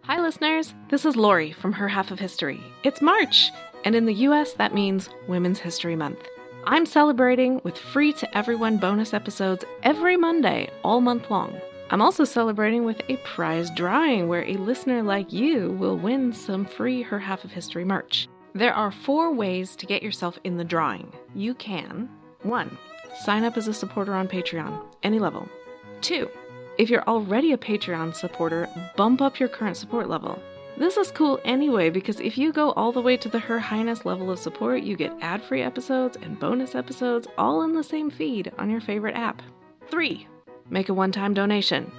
Hi listeners, this is Lori from Her Half of History. It's March, and in the US that means Women's History Month. I'm celebrating with free to everyone bonus episodes every Monday, all month long. I'm also celebrating with a prize drawing where a listener like you will win some free Her Half of History merch. There are 4 ways to get yourself in the drawing. You can 1. Sign up as a supporter on Patreon, any level. 2. If you're already a Patreon supporter, bump up your current support level. This is cool anyway because if you go all the way to the Her Highness level of support, you get ad-free episodes and bonus episodes all in the same feed on your favorite app. 3. Make a one-time donation.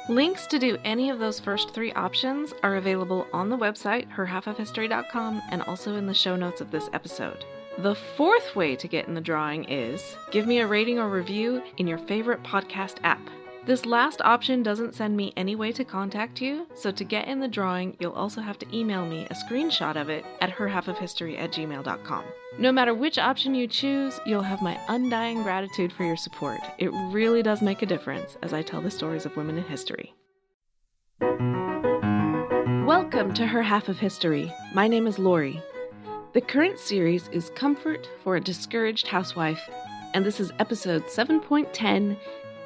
Links to do any of those first 3 options are available on the website, herhalfofhistory.com, and also in the show notes of this episode. The 4th way to get in the drawing is give me a rating or review in your favorite podcast app. This last option doesn't send me any way to contact you, so to get in the drawing, you'll also have to email me a screenshot of it at herhalfofhistory@gmail.com. No matter which option you choose, you'll have my undying gratitude for your support. It really does make a difference as I tell the stories of women in history. Welcome to Her Half of History. My name is Lori. The current series is Comfort for a Discouraged Housewife, and this is episode 7.10,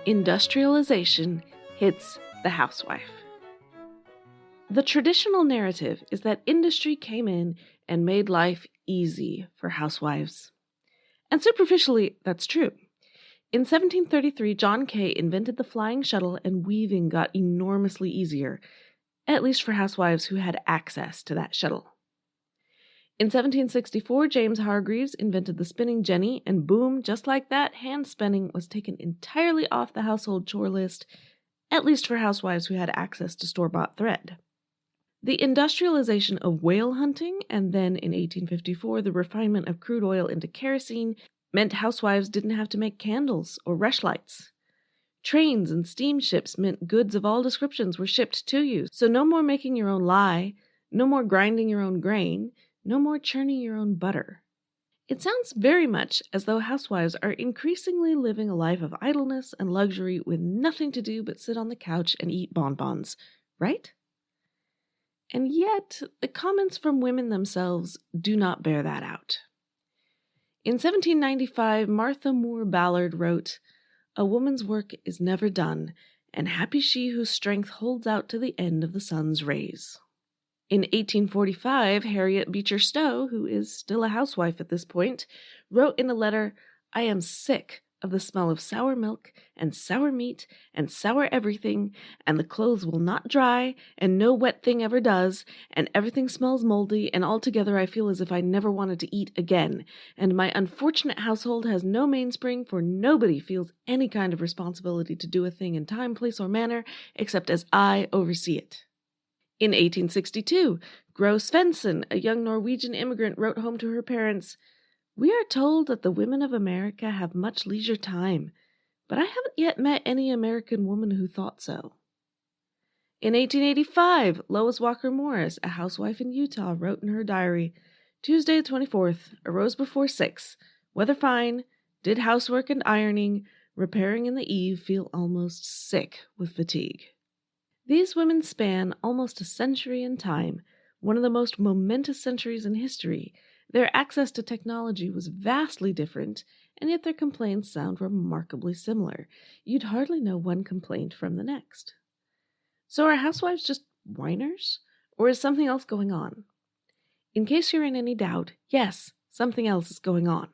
Industrialization Hits the Housewife. The traditional narrative is that industry came in and made life easy for housewives. And superficially, that's true. In 1733, John Kay invented the flying shuttle and weaving got enormously easier, at least for housewives who had access to that shuttle. In 1764, James Hargreaves invented the spinning jenny, and boom, just like that, hand spinning was taken entirely off the household chore list, at least for housewives who had access to store-bought thread. The industrialization of whale hunting, and then in 1854, the refinement of crude oil into kerosene, meant housewives didn't have to make candles or rushlights. Trains and steamships meant goods of all descriptions were shipped to you, so no more making your own lye, no more grinding your own grain, no more churning your own butter. It sounds very much as though housewives are increasingly living a life of idleness and luxury with nothing to do but sit on the couch and eat bonbons, right? And yet, the comments from women themselves do not bear that out. In 1795, Martha Moore Ballard wrote, "A woman's work is never done, and happy she whose strength holds out to the end of the sun's rays." In 1845, Harriet Beecher Stowe, who is still a housewife at this point, wrote in a letter, "I am sick of the smell of sour milk and sour meat and sour everything, and the clothes will not dry, and no wet thing ever does, and everything smells moldy, and altogether I feel as if I never wanted to eat again, and my unfortunate household has no mainspring, for nobody feels any kind of responsibility to do a thing in time, place, or manner, except as I oversee it." In 1862, Gro Svensson, a young Norwegian immigrant, wrote home to her parents, "We are told that the women of America have much leisure time, but I haven't yet met any American woman who thought so." In 1885, Lois Walker Morris, a housewife in Utah, wrote in her diary, "Tuesday the 24th, arose before 6, weather fine, did housework and ironing, repairing in the eve, feel almost sick with fatigue." These women span almost a century in time, one of the most momentous centuries in history. Their access to technology was vastly different, and yet their complaints sound remarkably similar. You'd hardly know one complaint from the next. So are housewives just whiners? Or is something else going on? In case you're in any doubt, yes, something else is going on.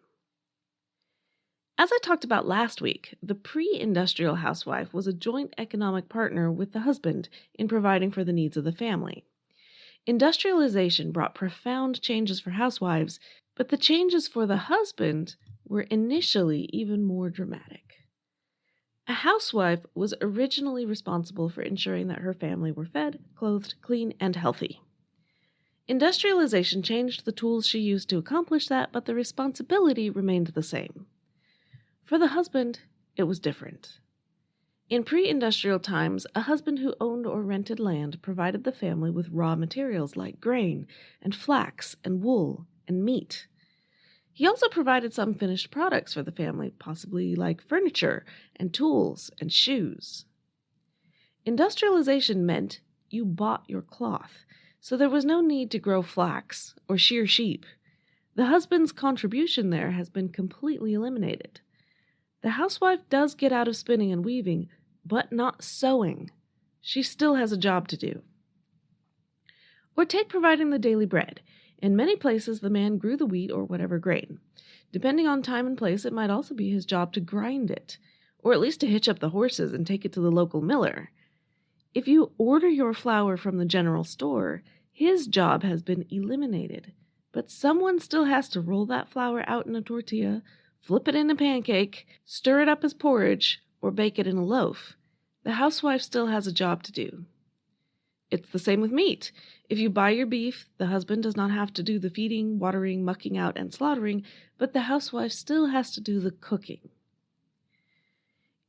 As I talked about last week, the pre-industrial housewife was a joint economic partner with the husband in providing for the needs of the family. Industrialization brought profound changes for housewives, but the changes for the husband were initially even more dramatic. A housewife was originally responsible for ensuring that her family were fed, clothed, clean, and healthy. Industrialization changed the tools she used to accomplish that, but the responsibility remained the same. For the husband, it was different. In pre-industrial times, a husband who owned or rented land provided the family with raw materials like grain and flax and wool and meat. He also provided some finished products for the family, possibly like furniture and tools and shoes. Industrialization meant you bought your cloth, so there was no need to grow flax or shear sheep. The husband's contribution there has been completely eliminated. The housewife does get out of spinning and weaving, but not sewing. She still has a job to do. Or take providing the daily bread. In many places, the man grew the wheat or whatever grain. Depending on time and place, it might also be his job to grind it, or at least to hitch up the horses and take it to the local miller. If you order your flour from the general store, his job has been eliminated, but someone still has to roll that flour out in a tortilla, flip it in a pancake, stir it up as porridge, or bake it in a loaf. The housewife still has a job to do. It's the same with meat. If you buy your beef, the husband does not have to do the feeding, watering, mucking out, and slaughtering, but the housewife still has to do the cooking.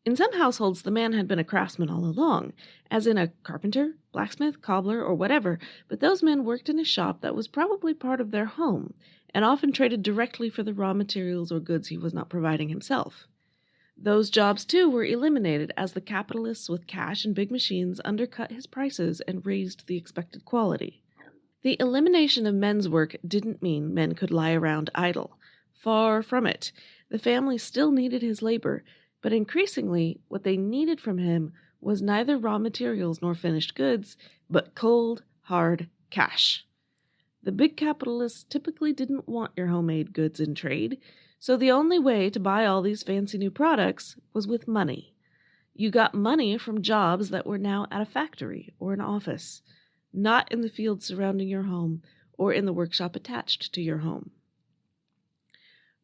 In some households, the man had been a craftsman all along, as in a carpenter, blacksmith, cobbler, or whatever, but those men worked in a shop that was probably part of their home, and often traded directly for the raw materials or goods he was not providing himself. Those jobs, too, were eliminated as the capitalists with cash and big machines undercut his prices and raised the expected quality. The elimination of men's work didn't mean men could lie around idle. Far from it. The family still needed his labor, but increasingly what they needed from him was neither raw materials nor finished goods, but cold, hard cash. The big capitalists typically didn't want your homemade goods in trade, so the only way to buy all these fancy new products was with money. You got money from jobs that were now at a factory or an office, not in the fields surrounding your home or in the workshop attached to your home.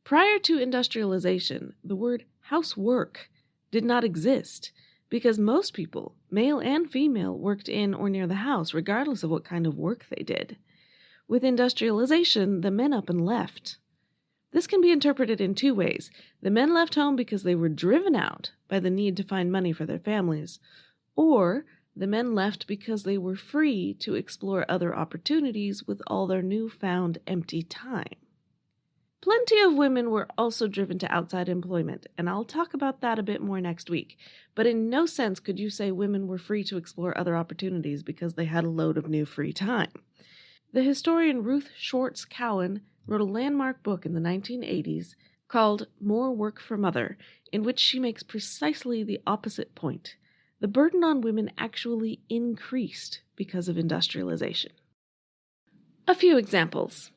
Prior to industrialization, the word housework did not exist because most people, male and female, worked in or near the house regardless of what kind of work they did. With industrialization, the men up and left. This can be interpreted in two ways. The men left home because they were driven out by the need to find money for their families, or the men left because they were free to explore other opportunities with all their newfound empty time. Plenty of women were also driven to outside employment, and I'll talk about that a bit more next week, but in no sense could you say women were free to explore other opportunities because they had a load of new free time. The historian Ruth Schwartz Cowan wrote a landmark book in the 1980s called More Work for Mother, in which she makes precisely the opposite point. The burden on women actually increased because of industrialization. A few examples.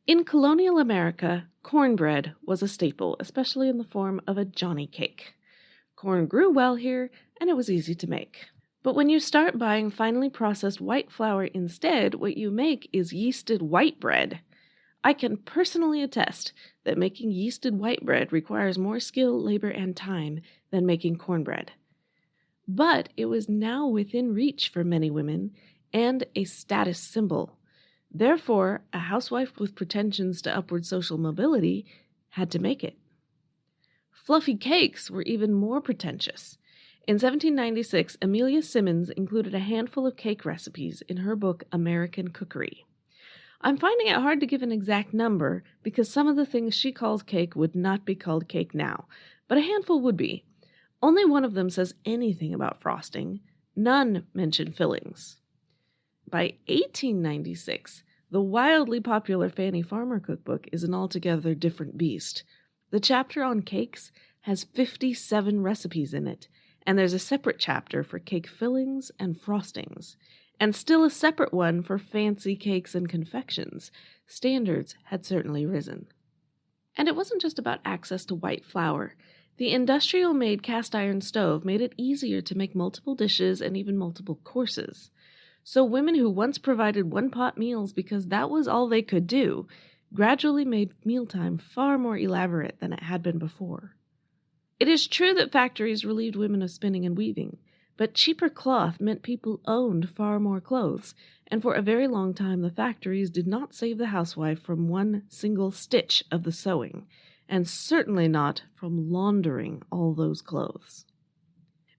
In colonial America, cornbread was a staple, especially in the form of a Johnny cake. Corn grew well here, and it was easy to make. But when you start buying finely processed white flour instead, what you make is yeasted white bread. I can personally attest that making yeasted white bread requires more skill, labor, and time than making cornbread. But it was now within reach for many women and a status symbol. Therefore, a housewife with pretensions to upward social mobility had to make it. Fluffy cakes were even more pretentious. In 1796, Amelia Simmons included a handful of cake recipes in her book American Cookery. I'm finding it hard to give an exact number because some of the things she calls cake would not be called cake now, but a handful would be. Only one of them says anything about frosting. None mention fillings. By 1896, the wildly popular Fanny Farmer cookbook is an altogether different beast. The chapter on cakes has 57 recipes in it, and there's a separate chapter for cake fillings and frostings, and still a separate one for fancy cakes and confections. Standards had certainly risen. And it wasn't just about access to white flour. The industrial-made cast-iron stove made it easier to make multiple dishes and even multiple courses. So women who once provided one-pot meals because that was all they could do, gradually made mealtime far more elaborate than it had been before. It is true that factories relieved women of spinning and weaving, but cheaper cloth meant people owned far more clothes, and for a very long time the factories did not save the housewife from one single stitch of the sewing, and certainly not from laundering all those clothes.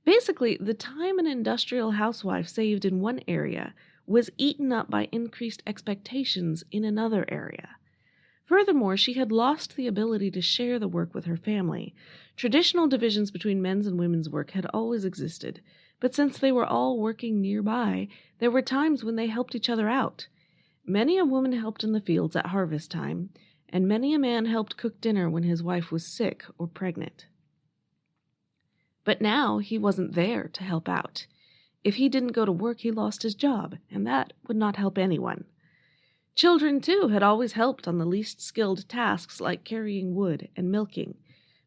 Basically, the time an industrial housewife saved in one area was eaten up by increased expectations in another area. Furthermore, she had lost the ability to share the work with her family. Traditional divisions between men's and women's work had always existed, But since they were all working nearby, there were times when they helped each other out. Many a woman helped in the fields at harvest time, and many a man helped cook dinner when his wife was sick or pregnant. But now he wasn't there to help out. If he didn't go to work, he lost his job, and that would not help anyone. Children, too, had always helped on the least skilled tasks like carrying wood and milking,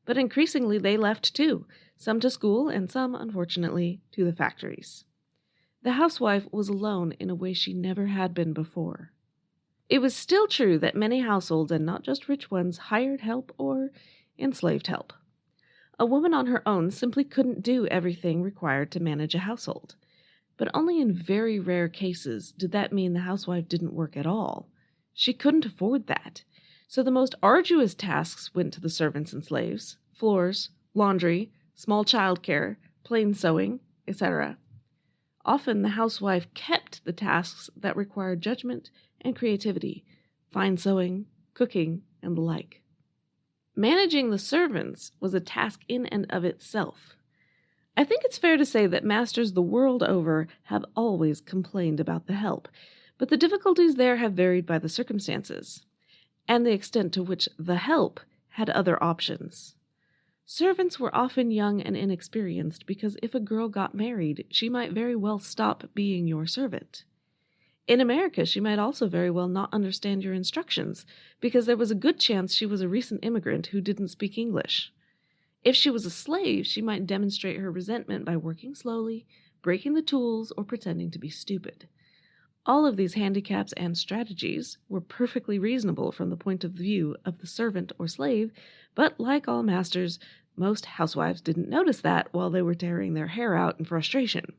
but increasingly they left too, some to school and some, unfortunately, to the factories. The housewife was alone in a way she never had been before. It was still true that many households, and not just rich ones, hired help or enslaved help. A woman on her own simply couldn't do everything required to manage a household. But only in very rare cases did that mean the housewife didn't work at all. She couldn't afford that. So the most arduous tasks went to the servants and slaves: floors, laundry, small child care, plain sewing, etc. Often the housewife kept the tasks that required judgment and creativity: fine sewing, cooking, and the like. Managing the servants was a task in and of itself. I think it's fair to say that masters the world over have always complained about the help, but the difficulties there have varied by the circumstances, and the extent to which the help had other options. Servants were often young and inexperienced because if a girl got married, she might very well stop being your servant. In America, she might also very well not understand your instructions because there was a good chance she was a recent immigrant who didn't speak English. If she was a slave, she might demonstrate her resentment by working slowly, breaking the tools, or pretending to be stupid. All of these handicaps and strategies were perfectly reasonable from the point of view of the servant or slave, but like all masters, most housewives didn't notice that while they were tearing their hair out in frustration.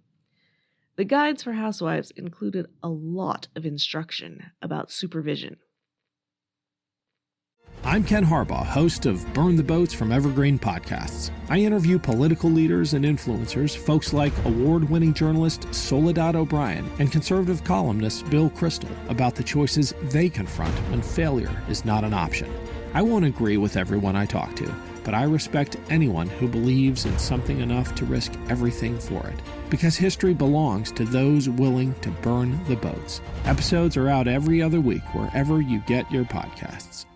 The guides for housewives included a lot of instruction about supervision. I'm Ken Harbaugh, host of Burn the Boats from Evergreen Podcasts. I interview political leaders and influencers, folks like award-winning journalist Soledad O'Brien and conservative columnist Bill Kristol, about the choices they confront when failure is not an option. I won't agree with everyone I talk to, but I respect anyone who believes in something enough to risk everything for it, because history belongs to those willing to burn the boats. Episodes are out every other week wherever you get your podcasts.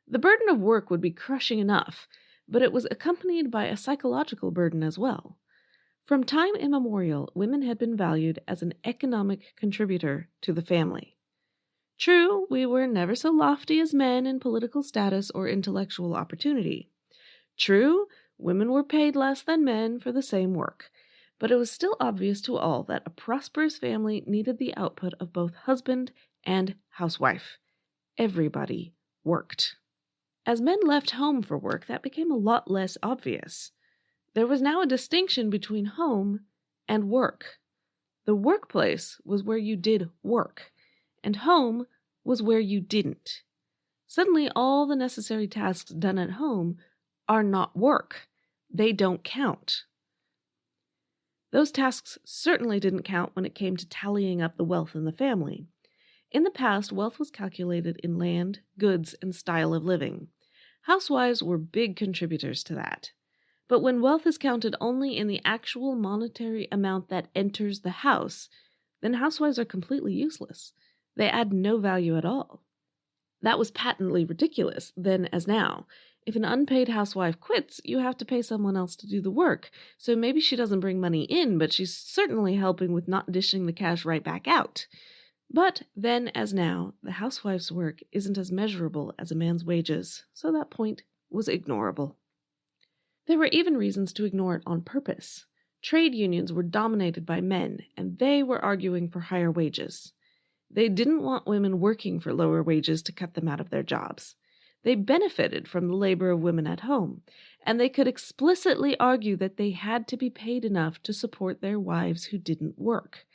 The burden of work would be crushing enough, but it was accompanied by a psychological burden as well. From time immemorial, women had been valued as an economic contributor to the family. True, we were never so lofty as men in political status or intellectual opportunity. True, women were paid less than men for the same work, but it was still obvious to all that a prosperous family needed the output of both husband and housewife. Everybody worked. As men left home for work, that became a lot less obvious. There was now a distinction between home and work. The workplace was where you did work, and home was where you didn't. Suddenly, all the necessary tasks done at home are not work. They don't count. Those tasks certainly didn't count when it came to tallying up the wealth in the family. In the past, wealth was calculated in land, goods, and style of living. Housewives were big contributors to that. But when wealth is counted only in the actual monetary amount that enters the house, then housewives are completely useless. They add no value at all. That was patently ridiculous, then as now. If an unpaid housewife quits, you have to pay someone else to do the work. So maybe she doesn't bring money in, but she's certainly helping with not dishing the cash right back out. But then, as now, the housewife's work isn't as measurable as a man's wages, so that point was ignorable. There were even reasons to ignore it on purpose. Trade unions were dominated by men, and they were arguing for higher wages. They didn't want women working for lower wages to cut them out of their jobs. They benefited from the labor of women at home, and they could explicitly argue that they had to be paid enough to support their wives who didn't work.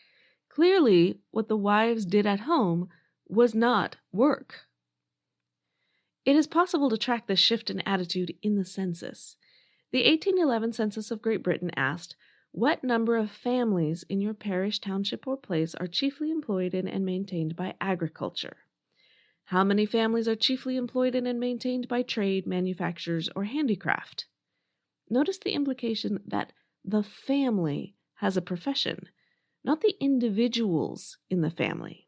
Clearly, what the wives did at home was not work. It is possible to track this shift in attitude in the census. The 1811 census of Great Britain asked, "What number of families in your parish, township, or place are chiefly employed in and maintained by agriculture? How many families are chiefly employed in and maintained by trade, manufactures, or handicraft?" notice the implication that the family has a profession, not the individuals in the family.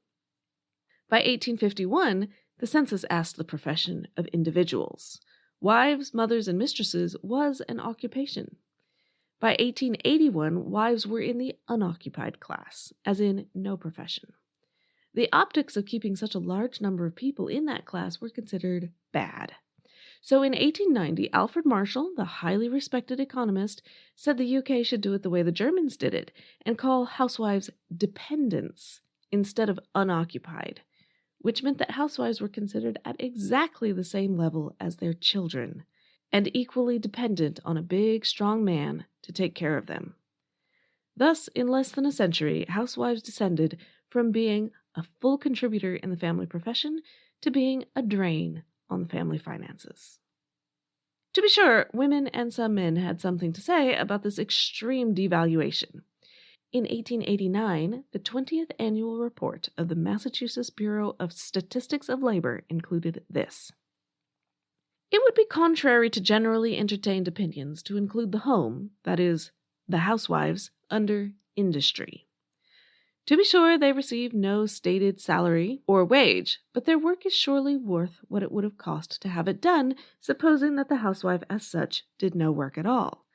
By 1851, the census asked the profession of individuals. Wives, mothers, and mistresses was an occupation. By 1881, wives were in the unoccupied class, as in no profession. The optics of keeping such a large number of people in that class were considered bad. So in 1890, Alfred Marshall, the highly respected economist, said the UK should do it the way the Germans did it and call housewives dependents instead of unoccupied, which meant that housewives were considered at exactly the same level as their children and equally dependent on a big, strong man to take care of them. Thus, in less than a century, housewives descended from being a full contributor in the family profession to being a drain on the family finances. To be sure, women and some men had something to say about this extreme devaluation. In 1889, the 20th annual report of the Massachusetts Bureau of Statistics of Labor included this: "It would be contrary to generally entertained opinions to include the home, that is, the housewives, under industry. To be sure, they receive no stated salary or wage, but their work is surely worth what it would have cost to have it done, supposing that the housewife as such did no work at all.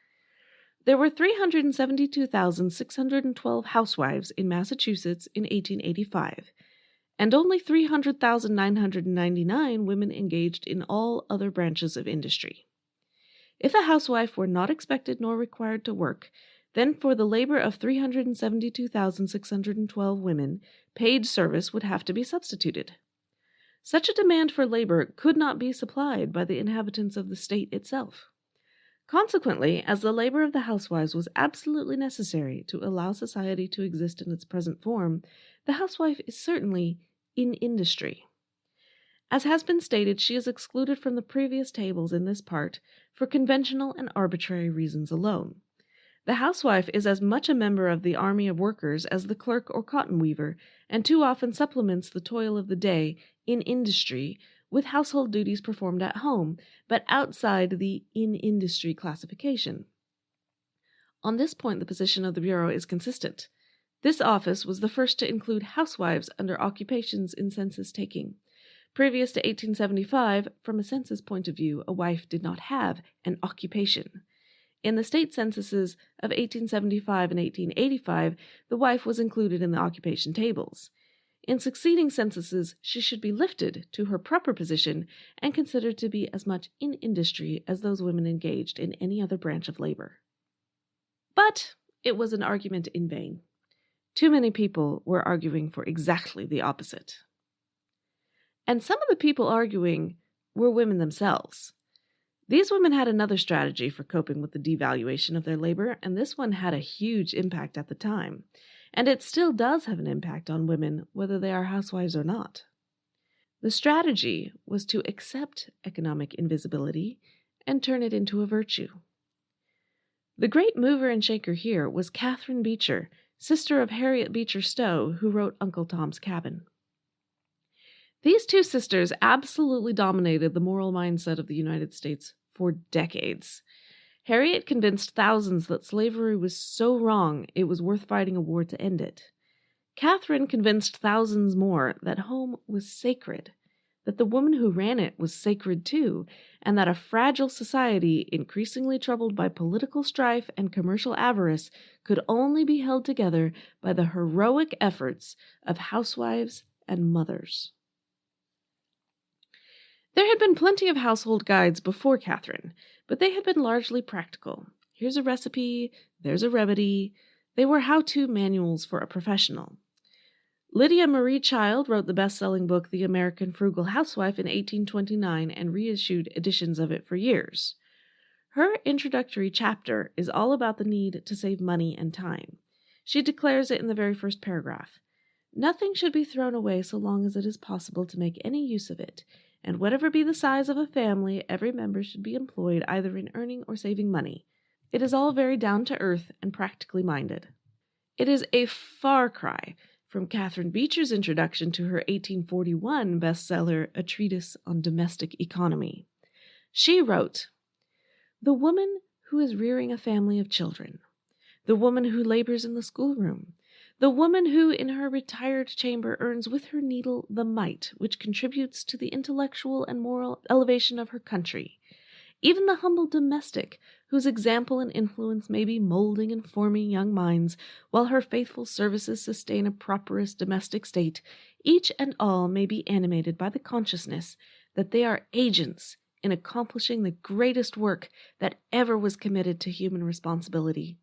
There were 372,612 housewives in Massachusetts in 1885, and only 300,999 women engaged in all other branches of industry. If a housewife were not expected nor required to work, then for the labor of 372,612 women, paid service would have to be substituted. Such a demand for labor could not be supplied by the inhabitants of the state itself. Consequently, as the labor of the housewives was absolutely necessary to allow society to exist in its present form, the housewife is certainly in industry. As has been stated, she is excluded from the previous tables in this part for conventional and arbitrary reasons alone. The housewife is as much a member of the army of workers as the clerk or cotton weaver, and too often supplements the toil of the day in industry with household duties performed at home, but outside the in-industry classification. On this point, the position of the Bureau is consistent. This office was the first to include housewives under occupations in census taking. Previous to 1875, from a census point of view, a wife did not have an occupation. In the state censuses of 1875 and 1885, the wife was included in the occupation tables. In succeeding censuses, she should be lifted to her proper position and considered to be as much in industry as those women engaged in any other branch of labor. But it was an argument in vain. Too many people were arguing for exactly the opposite. And some of the people arguing were women themselves. These women had another strategy for coping with the devaluation of their labor, and this one had a huge impact at the time. And it still does have an impact on women, whether they are housewives or not. The strategy was to accept economic invisibility and turn it into a virtue. The great mover and shaker here was Catherine Beecher, sister of Harriet Beecher Stowe, who wrote Uncle Tom's Cabin. These two sisters absolutely dominated the moral mindset of the United States for decades. Harriet convinced thousands that slavery was so wrong it was worth fighting a war to end it. Catherine convinced thousands more that home was sacred, that the woman who ran it was sacred too, and that a fragile society, increasingly troubled by political strife and commercial avarice, could only be held together by the heroic efforts of housewives and mothers. There had been plenty of household guides before Catherine, but they had been largely practical. Here's a recipe, there's a remedy. They were how-to manuals for a professional. Lydia Marie Child wrote the best-selling book The American Frugal Housewife in 1829 and reissued editions of it for years. Her introductory chapter is all about the need to save money and time. She declares it in the very first paragraph. Nothing should be thrown away so long as it is possible to make any use of it, and whatever be the size of a family, every member should be employed either in earning or saving money. It is all very down-to-earth and practically minded. It is a far cry from Catherine Beecher's introduction to her 1841 bestseller, A Treatise on Domestic Economy. She wrote, "The woman who is rearing a family of children, the woman who labors in the schoolroom, the woman who in her retired chamber earns with her needle the mite which contributes to the intellectual and moral elevation of her country, even the humble domestic whose example and influence may be molding and forming young minds, while her faithful services sustain a prosperous domestic state, each and all may be animated by the consciousness that they are agents in accomplishing the greatest work that ever was committed to human responsibility.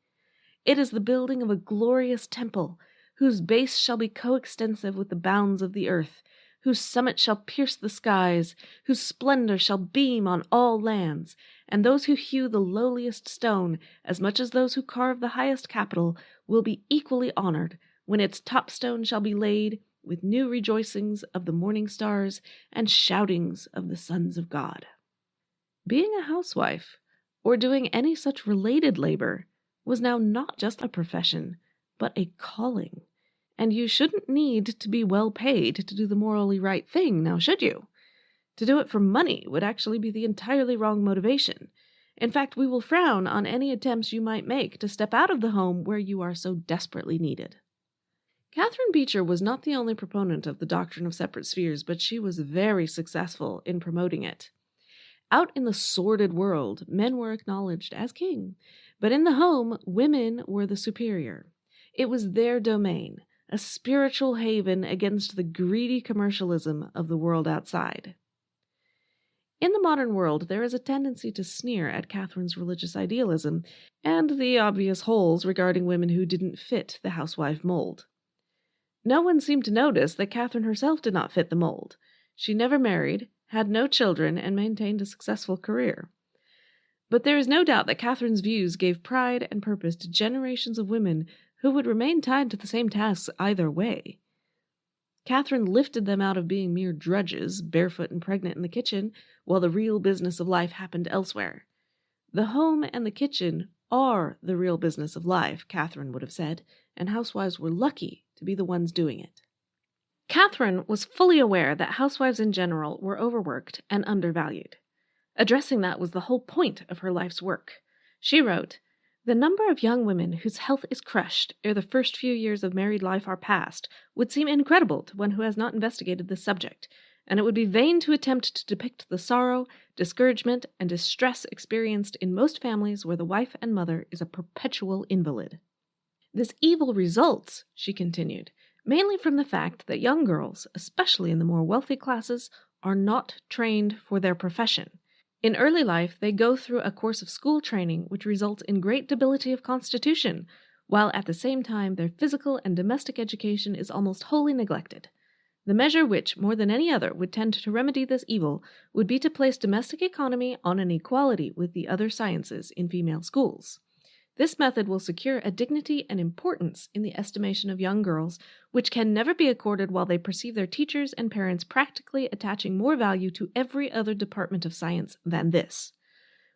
It is the building of a glorious temple, whose base shall be coextensive with the bounds of the earth, whose summit shall pierce the skies, whose splendor shall beam on all lands, and those who hew the lowliest stone, as much as those who carve the highest capital, will be equally honored, when its top stone shall be laid, with new rejoicings of the morning stars and shoutings of the sons of God. Being a housewife, or doing any such related labor, was now not just a profession, but a calling. And you shouldn't need to be well paid to do the morally right thing, now should you? To do it for money would actually be the entirely wrong motivation. In fact, we will frown on any attempts you might make to step out of the home where you are so desperately needed. Catherine Beecher was not the only proponent of the doctrine of separate spheres, but she was very successful in promoting it. Out in the sordid world, men were acknowledged as king, but in the home, women were the superior. It was their domain, a spiritual haven against the greedy commercialism of the world outside. In the modern world, there is a tendency to sneer at Catherine's religious idealism and the obvious holes regarding women who didn't fit the housewife mold. No one seemed to notice that Catherine herself did not fit the mold. She never married, had no children, and maintained a successful career. But there is no doubt that Catherine's views gave pride and purpose to generations of women who would remain tied to the same tasks either way. Catherine lifted them out of being mere drudges, barefoot and pregnant in the kitchen, while the real business of life happened elsewhere. The home and the kitchen are the real business of life, Catherine would have said, and housewives were lucky to be the ones doing it. Catherine was fully aware that housewives in general were overworked and undervalued. Addressing that was the whole point of her life's work. She wrote, "The number of young women whose health is crushed ere the first few years of married life are past would seem incredible to one who has not investigated this subject, and it would be vain to attempt to depict the sorrow, discouragement, and distress experienced in most families where the wife and mother is a perpetual invalid. This evil results," she continued, "mainly from the fact that young girls, especially in the more wealthy classes, are not trained for their profession. In early life, they go through a course of school training which results in great debility of constitution, while at the same time their physical and domestic education is almost wholly neglected. The measure which, more than any other, would tend to remedy this evil would be to place domestic economy on an equality with the other sciences in female schools. This method will secure a dignity and importance in the estimation of young girls, which can never be accorded while they perceive their teachers and parents practically attaching more value to every other department of science than this.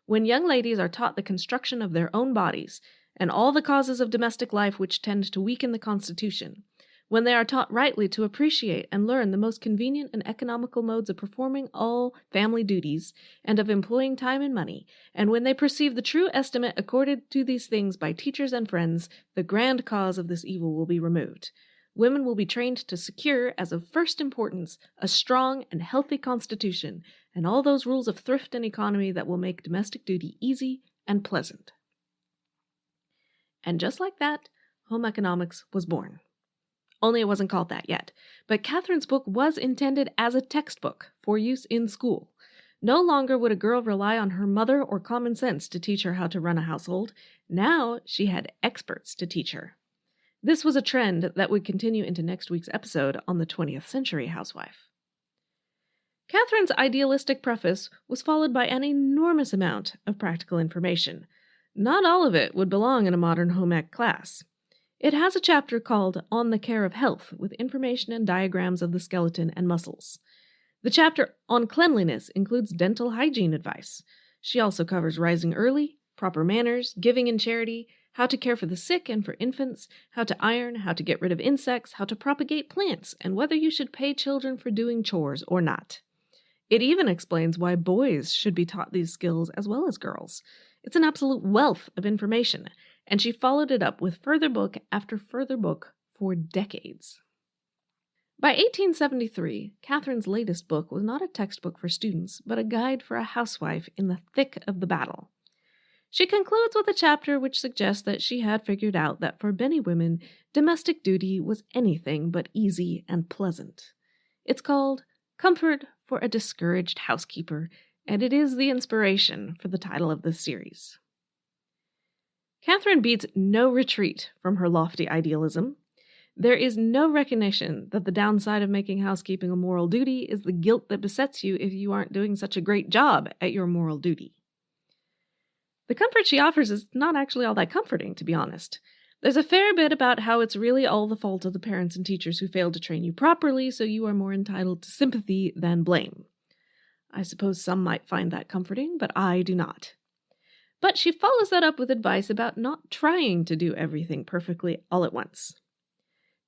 When young ladies are taught the construction of their own bodies, and all the causes of domestic life which tend to weaken the constitution, when they are taught rightly to appreciate and learn the most convenient and economical modes of performing all family duties, and of employing time and money, and when they perceive the true estimate accorded to these things by teachers and friends, the grand cause of this evil will be removed. Women will be trained to secure, as of first importance, a strong and healthy constitution, and all those rules of thrift and economy that will make domestic duty easy and pleasant." And just like that, home economics was born. Only it wasn't called that yet. But Catherine's book was intended as a textbook for use in school. No longer would a girl rely on her mother or common sense to teach her how to run a household. Now she had experts to teach her. This was a trend that would continue into next week's episode on the 20th century housewife. Catherine's idealistic preface was followed by an enormous amount of practical information. Not all of it would belong in a modern home ec class. It has a chapter called On the Care of Health, with information and diagrams of the skeleton and muscles. The chapter on cleanliness includes dental hygiene advice. She also covers rising early, proper manners, giving in charity, how to care for the sick and for infants, how to iron, how to get rid of insects, how to propagate plants, and whether you should pay children for doing chores or not. It even explains why boys should be taught these skills as well as girls. It's an absolute wealth of information, and she followed it up with further book after further book for decades. By 1873, Catherine's latest book was not a textbook for students, but a guide for a housewife in the thick of the battle. She concludes with a chapter which suggests that she had figured out that for many women, domestic duty was anything but easy and pleasant. It's called Comfort for a Discouraged Housekeeper, and it is the inspiration for the title of this series. Catherine beats no retreat from her lofty idealism. There is no recognition that the downside of making housekeeping a moral duty is the guilt that besets you if you aren't doing such a great job at your moral duty. The comfort she offers is not actually all that comforting, to be honest. There's a fair bit about how it's really all the fault of the parents and teachers who failed to train you properly, so you are more entitled to sympathy than blame. I suppose some might find that comforting, but I do not. But she follows that up with advice about not trying to do everything perfectly all at once.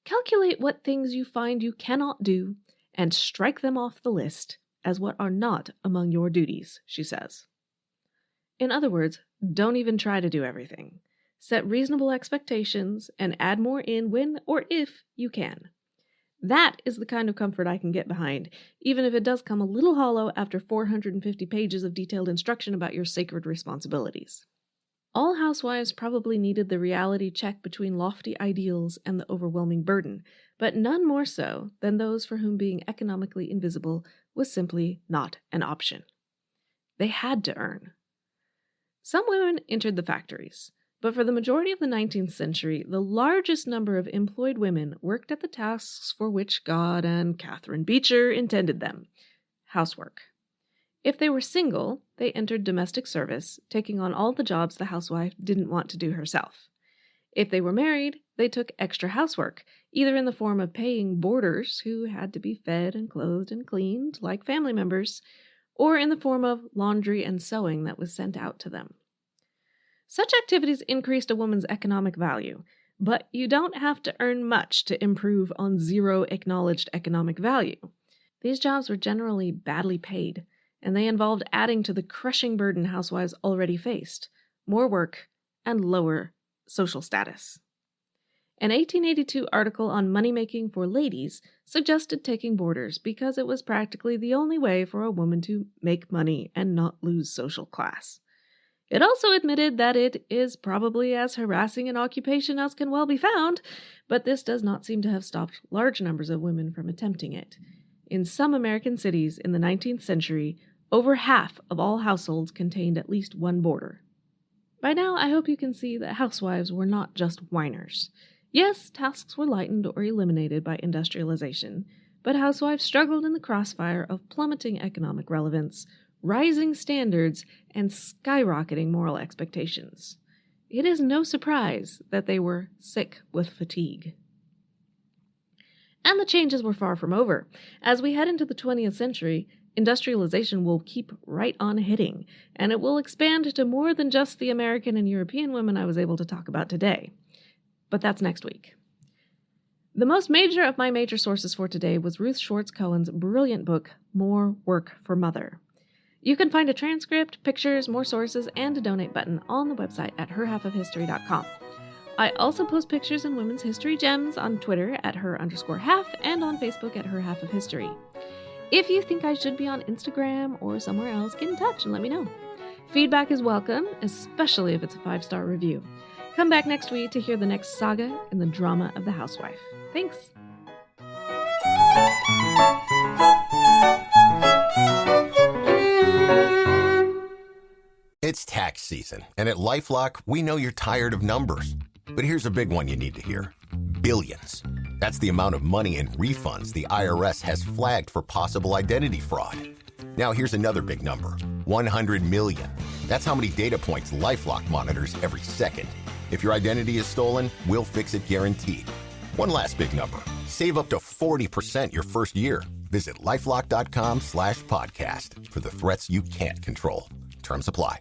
Calculate what things you find you cannot do and strike them off the list as what are not among your duties, she says. In other words, don't even try to do everything. Set reasonable expectations and add more in when or if you can. That is the kind of comfort I can get behind, even if it does come a little hollow after 450 pages of detailed instruction about your sacred responsibilities. All housewives probably needed the reality check between lofty ideals and the overwhelming burden, but none more so than those for whom being economically invisible was simply not an option. They had to earn. Some women entered the factories, but for the majority of the 19th century, the largest number of employed women worked at the tasks for which God and Catherine Beecher intended them: housework. If they were single, they entered domestic service, taking on all the jobs the housewife didn't want to do herself. If they were married, they took extra housework, either in the form of paying boarders who had to be fed and clothed and cleaned like family members, or in the form of laundry and sewing that was sent out to them. Such activities increased a woman's economic value, but you don't have to earn much to improve on zero acknowledged economic value. These jobs were generally badly paid, and they involved adding to the crushing burden housewives already faced: more work and lower social status. An 1882 article on money-making for ladies suggested taking boarders because it was practically the only way for a woman to make money and not lose social class. It also admitted that it is probably as harassing an occupation as can well be found, but this does not seem to have stopped large numbers of women from attempting it. In some American cities in the 19th century, over half of all households contained at least one boarder. By now, I hope you can see that housewives were not just whiners. Yes, tasks were lightened or eliminated by industrialization, but housewives struggled in the crossfire of plummeting economic relevance, rising standards, and skyrocketing moral expectations. It is no surprise that they were sick with fatigue. And the changes were far from over. As we head into the 20th century, industrialization will keep right on hitting, and it will expand to more than just the American and European women I was able to talk about today. But that's next week. The most major of my major sources for today was Ruth Schwartz Cohen's brilliant book, More Work for Mother. You can find a transcript, pictures, more sources, and a donate button on the website at herhalfofhistory.com. I also post pictures and women's history gems on Twitter at her_half and on Facebook at herhalfofhistory. If you think I should be on Instagram or somewhere else, get in touch and let me know. Feedback is welcome, especially if it's a 5-star review. Come back next week to hear the next saga in the drama of the housewife. Thanks. It's tax season, and at LifeLock, we know you're tired of numbers. But here's a big one you need to hear. Billions. That's the amount of money in refunds the IRS has flagged for possible identity fraud. Now here's another big number. 100 million. That's how many data points LifeLock monitors every second. If your identity is stolen, we'll fix it guaranteed. One last big number. Save up to 40% your first year. Visit LifeLock.com/podcast for the threats you can't control. Terms apply.